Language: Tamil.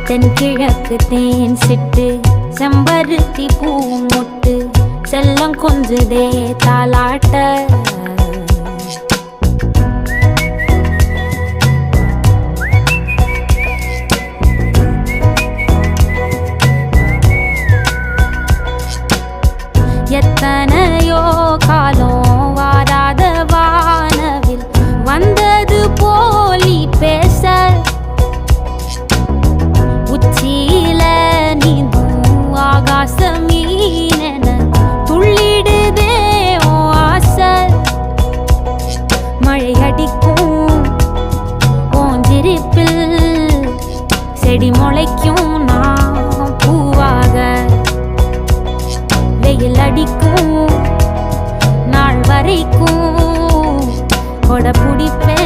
தென்கிழக்கு தேன் சிட்டு செம்பருத்தி பூ மொட்டு செல்லம் கொஞ்சுதே தாலாட்ட எத்தனையோ காலம் வாராத வானவில் வந்தது போலி பேச உச்சியில நீந்தும் ஆகாச மீனென துள்ளிடுதே ஓ ஆசை மழை அடிக்கும் ஓஞ்சிருப்பில் செடி முளைக்கும் நான் பூவாக வெயில் அடிக்கும் நாள் வரைக்கும் கொடை பிடிப்பேன்